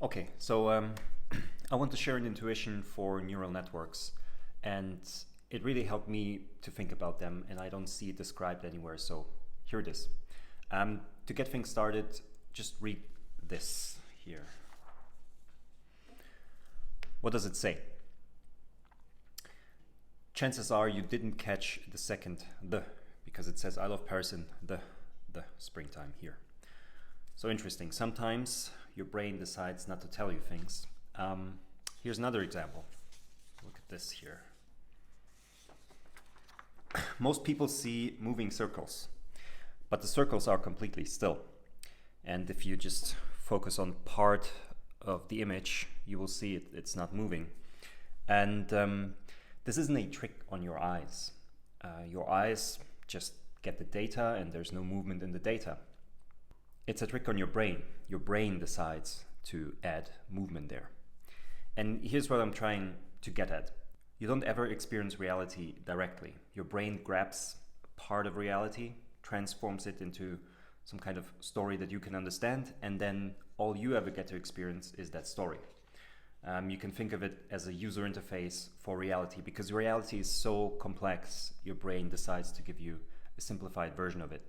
Okay, so I want to share an intuition for neural networks, and it really helped me to think about them, and I don't see it described anywhere, so here it is. To get things started, just read this here. What does it say? Chances are you didn't catch the second the, because it says I love Paris in the springtime here. So interesting. Sometimes your brain decides not to tell you things. Here's another example. Look at this here. Most people see moving circles, but the circles are completely still. And if you just focus on part of the image, you will see it's not moving. And this isn't a trick on your eyes. Your eyes just get the data and there's no movement in the data. It's a trick on your brain. Your brain decides to add movement there. And here's what I'm trying to get at. You don't ever experience reality directly. Your brain grabs part of reality, transforms it into some kind of story that you can understand, and then all you ever get to experience is that story. You can think of it as a user interface for reality, because reality is so complex, your brain decides to give you a simplified version of it.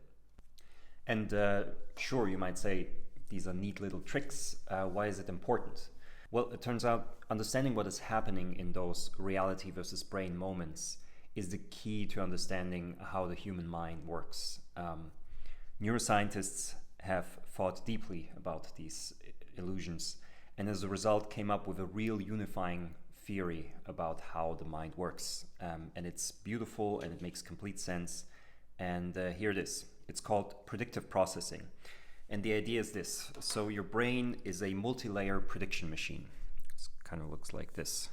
And sure, you might say, these are neat little tricks. Why is it important? Well, it turns out understanding what is happening in those reality versus brain moments is the key to understanding how the human mind works. Neuroscientists have thought deeply about these illusions, and as a result came up with a real unifying theory about how the mind works. And it's beautiful and it makes complete sense. And here it is. It's called predictive processing. And the idea is this. So your brain is a multi-layer prediction machine. It kind of looks like this.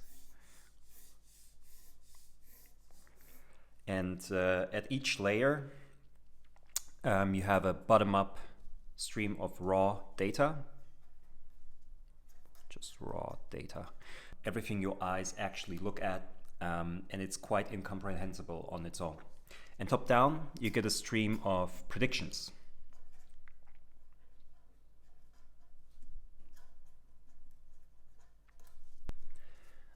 And at each layer, you have a bottom-up stream of raw data. Just raw data. Everything your eyes actually look at, and it's quite incomprehensible on its own. And top down, you get a stream of predictions.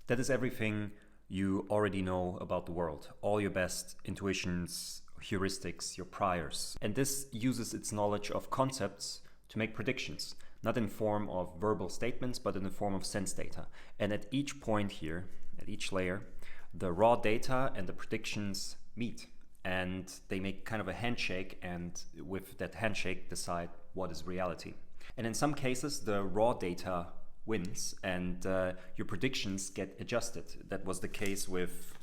That is everything you already know about the world, all your best intuitions, heuristics, your priors. And this uses its knowledge of concepts to make predictions, not in form of verbal statements, but in the form of sense data. And at each point here, at each layer, the raw data and the predictions meet. And they make kind of a handshake, and with that handshake decide what is reality. And in some cases, the raw data wins and your predictions get adjusted. That was the case with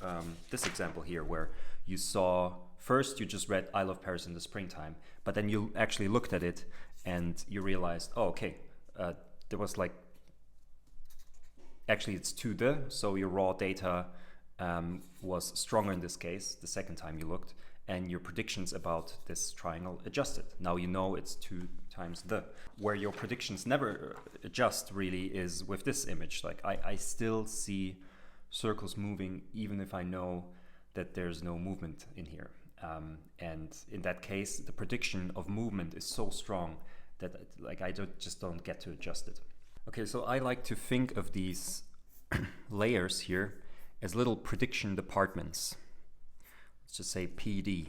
this example here, where you saw, first you just read I love Paris in the springtime, but then you actually looked at it and you realized, oh, okay, there was like, actually it's to the, so your raw data was stronger in this case the second time you looked, and your predictions about this triangle adjusted. Now you know it's 2 times the. Where your predictions never adjust really is with this image. Like I still see circles moving even if I know that there's no movement in here. And in that case, the prediction of movement is so strong that like I just don't get to adjust it. Okay, so I like to think of these layers here as little prediction departments. Let's just say PD.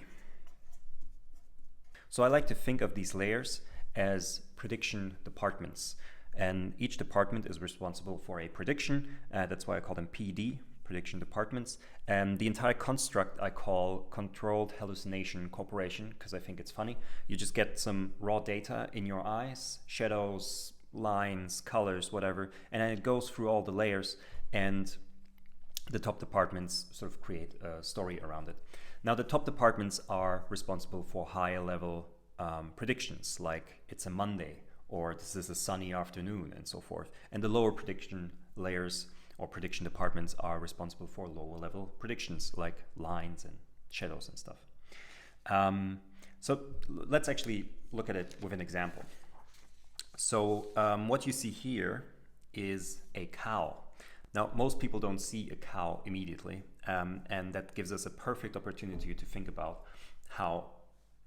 So I like to think of these layers as prediction departments, and each department is responsible for a prediction. That's why I call them PD, prediction departments. And the entire construct I call controlled hallucination corporation, because I think it's funny. You just get some raw data in your eyes, shadows, lines, colors, whatever, and then it goes through all the layers, and the top departments sort of create a story around it. Now the top departments are responsible for higher level predictions, like it's a Monday, or this is a sunny afternoon, and so forth. And the lower prediction layers or prediction departments are responsible for lower level predictions, like lines and shadows and stuff. So let's actually look at it with an example. So what you see here is a cow. Now, most people don't see a cow immediately, and that gives us a perfect opportunity to think about how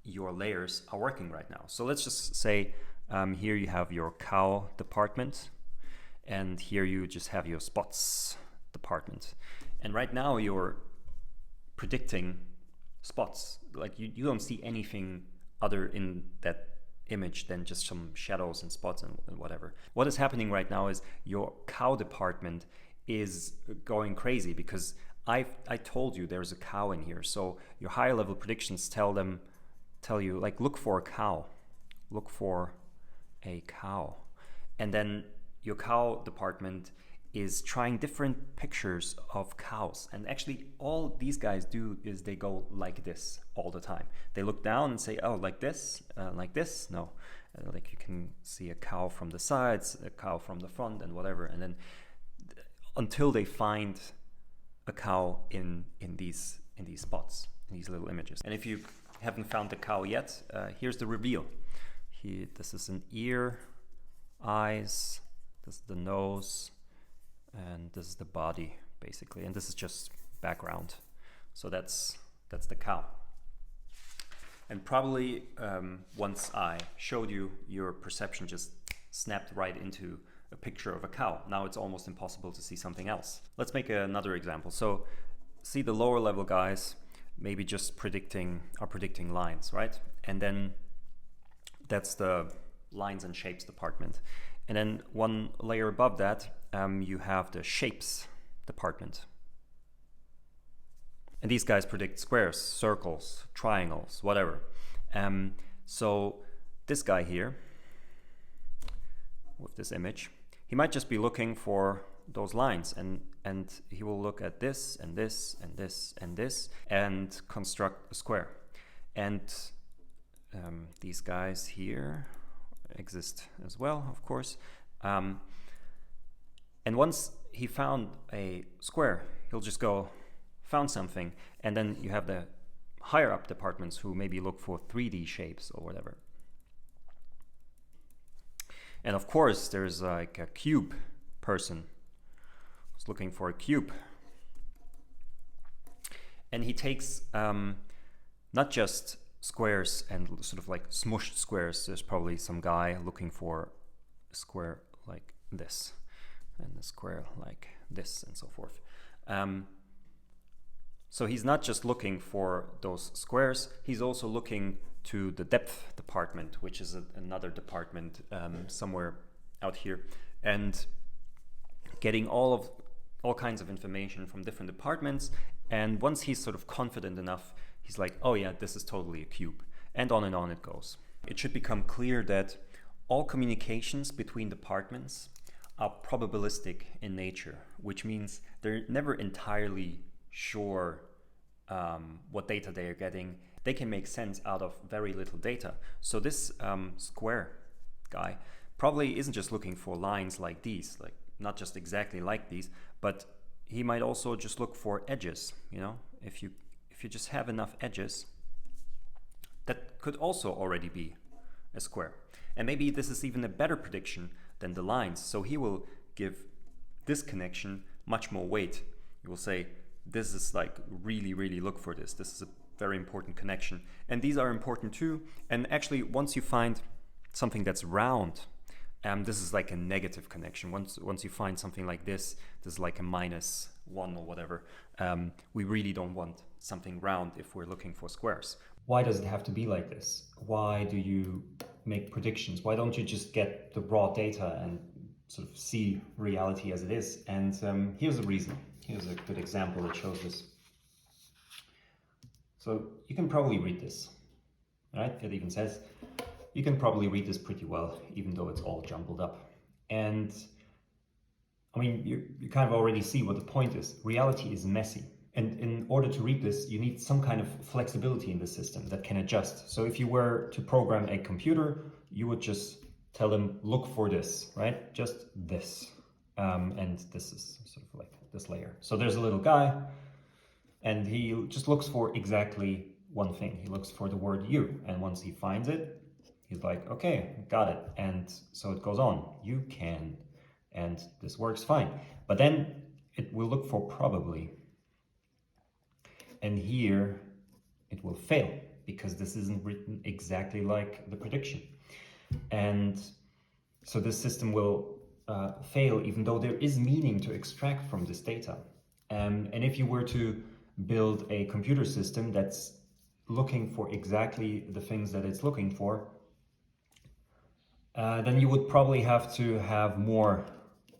your layers are working right now. So let's just say here you have your cow department, And here you just have your spots department. And right now you're predicting spots. Like you don't see anything other in that image than just some shadows and spots and whatever. What is happening right now is your cow department is going crazy because I told you there's a cow in here. So your higher level predictions tell you like, look for a cow, look for a cow. And then your cow department is trying different pictures of cows. And actually all these guys do is they go like this all the time. They look down and say, oh, like this, no. Like you can see a cow from the sides, a cow from the front and whatever. And then until they find a cow in these spots, in these little images. And if you haven't found the cow yet, here's the reveal. This is an ear, eyes, this is the nose, and this is the body, basically. And this is just background. So that's the cow. And probably once I showed you, your perception just snapped right into a picture of a cow. Now it's almost impossible to see something else. Let's make another example. So see the lower level guys maybe just predicting lines, right? And then that's the lines and shapes department. And then one layer above that, you have the shapes department. And these guys predict squares, circles, triangles, whatever. So this guy here, with this image, he might just be looking for those lines, and he will look at this and this and this and this and construct a square. And these guys here exist as well, of course. And once he found a square, he'll just go, found something. And then you have the higher up departments who maybe look for 3D shapes or whatever. And of course, there's like a cube person who's looking for a cube. And he takes not just squares and sort of like smushed squares. There's probably some guy looking for a square like this, and a square like this, and so forth. So he's not just looking for those squares, he's also looking to the depth department, which is another department somewhere out here, and getting all kinds of information from different departments. And once he's sort of confident enough, he's like, oh yeah, this is totally a cube, and on it goes. It should become clear that all communications between departments are probabilistic in nature, which means they're never entirely sure what data they are getting. They can make sense out of very little data. So this square guy probably isn't just looking for lines like these, like not just exactly like these, but he might also just look for edges. You know, if you just have enough edges, that could also already be a square. And maybe this is even a better prediction than the lines. So he will give this connection much more weight. He will say, this is like, really look for this. This is a very important connection. And these are important too. And actually, once you find something that's round, this is like a negative connection. Once you find something like this is like a -1 or whatever. We really don't want something round if we're looking for squares. Why does it have to be like this? Why do you make predictions? Why don't you just get the raw data and sort of see reality as it is? And here's the reason. Here's a good example that shows this. So you can probably read this, right? It even says, you can probably read this pretty well, even though it's all jumbled up. And I mean, you kind of already see what the point is. Reality is messy. And in order to read this, you need some kind of flexibility in the system that can adjust. So if you were to program a computer, you would just tell them, look for this, right? Just this. And this is sort of like this layer. So there's a little guy, and he just looks for exactly one thing. He looks for the word you. And once he finds it, he's like, okay, got it. And so it goes on. You can. And this works fine. But then it will look for probably. And here it will fail because this isn't written exactly like the prediction. And so this system will fail, even though there is meaning to extract from this data. And if you were to build a computer system that's looking for exactly the things that it's looking for, then you would probably have to have more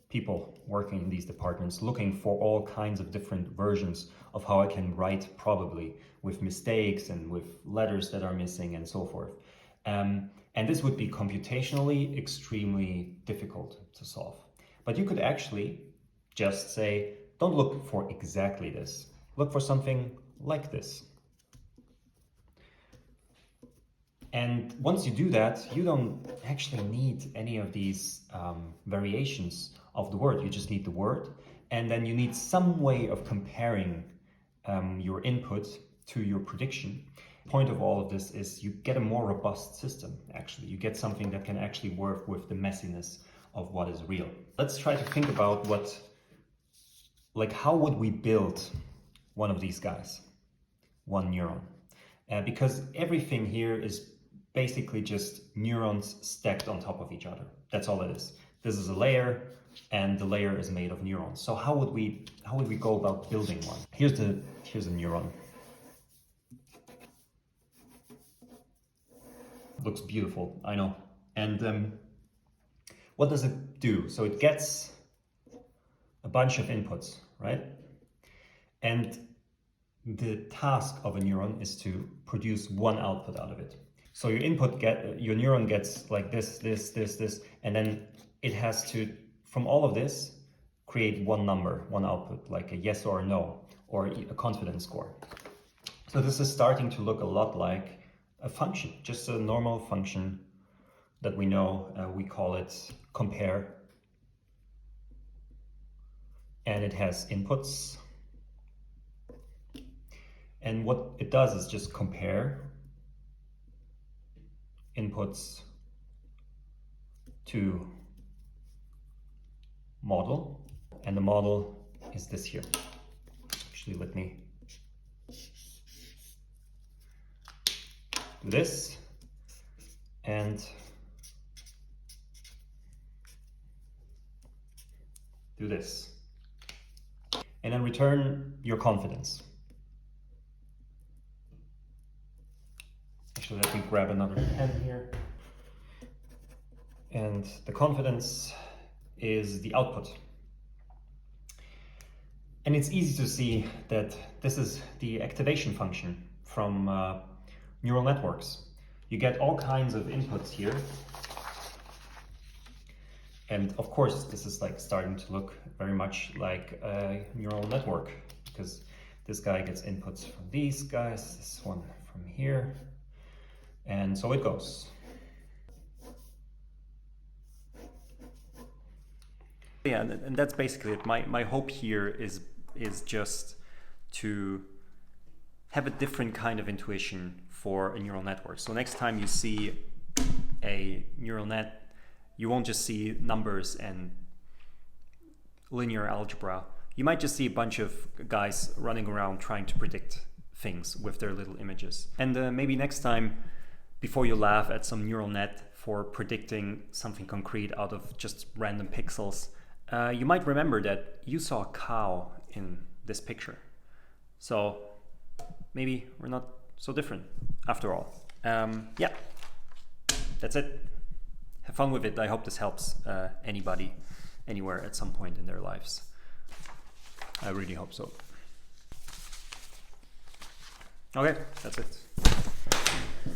people working in these departments looking for all kinds of different versions of how I can write probably, with mistakes and with letters that are missing and so forth. And this would be computationally extremely difficult to solve. But you could actually just say, don't look for exactly this. Look for something like this. And once you do that, you don't actually need any of these variations of the word. You just need the word, and then you need some way of comparing your input to your prediction. The point of all of this is you get a more robust system, actually. You get something that can actually work with the messiness of what is real. Let's try to think about how would we build one of these guys, one neuron? Because everything here is basically just neurons stacked on top of each other. That's all it is. This is a layer, and the layer is made of neurons. So how would we go about building one? Here's a neuron. Looks beautiful, I know. And what does it do? So it gets a bunch of inputs, right? And the task of a neuron is to produce one output out of it. So your neuron gets like this, and then it has to, from all of this, create one number, one output, like a yes or a no, or a confidence score. So this is starting to look a lot like a function, just a normal function that we know. We call it compare. And it has inputs. And what it does is just compare inputs to model, and the model is this here. Actually, let me do this and do this, and then return your confidence. Actually, let me grab another pen here. And the confidence is the output. And it's easy to see that this is the activation function from neural networks. You get all kinds of inputs here. And of course, this is like starting to look very much like a neural network, because this guy gets inputs from these guys, this one from here. And so it goes. Yeah, and that's basically it. My hope here is just to have a different kind of intuition for a neural network. So next time you see a neural net, you won't just see numbers and linear algebra. You might just see a bunch of guys running around trying to predict things with their little images. And maybe next time, before you laugh at some neural net for predicting something concrete out of just random pixels, you might remember that you saw a cow in this picture. So maybe we're not so different after all. Yeah, that's it. Have fun with it. I hope this helps anybody, anywhere at some point in their lives. I really hope so. Okay, that's it.